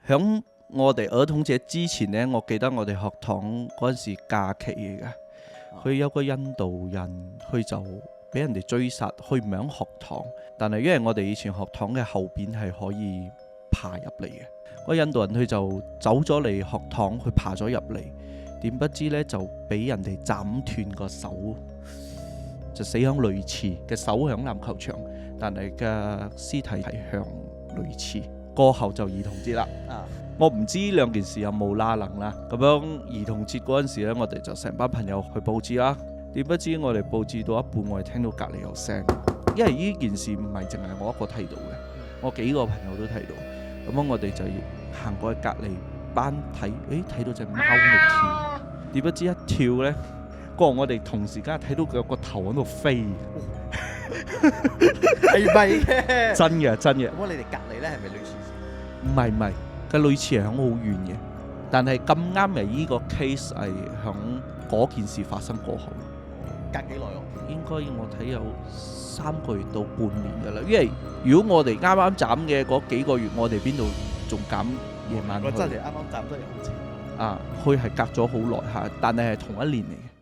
響我哋兒童節之前呢，我記得我哋學堂嗰陣時假期嚟嘅，佢有個印度人，佢就俾人哋追殺，去唔響學堂，但係因為我哋以前學堂嘅後邊係可以爬入嚟嘅，個印度人佢就走咗嚟學堂，佢爬咗入嚟，點不知呢，就俾人哋斬斷個手，就死響女廁嘅手響籃球場，但係嘅屍體係向女廁。過後就兒童節啦。我唔知兩件事有冇拉能啦。咁樣兒童節嗰陣時咧，我哋就成班朋友去佈置啦。點不知我哋佈置到一半，我哋聽到隔離有聲，因為呢件事唔係淨係我一個睇到嘅，我幾個朋友都睇到。咁樣我哋就行過去隔離班睇，睇到隻貓喺度跳。點不知一跳呢，我哋同時間睇到佢有個頭喺度飛。係咪嘅？真嘅。咁你哋隔離咧係咪女廁？唔係，個女廁係響好遠嘅，但係咁啱係呢個 case 係響嗰件事發生過後。隔幾耐喎？應該我睇有3個月到半年噶啦，因為如果我哋啱啱斬嘅嗰幾個月，我哋邊度仲敢夜晚去？我真係啱啱斬得又好似。佢係隔咗好耐下，但係係同一年嚟嘅。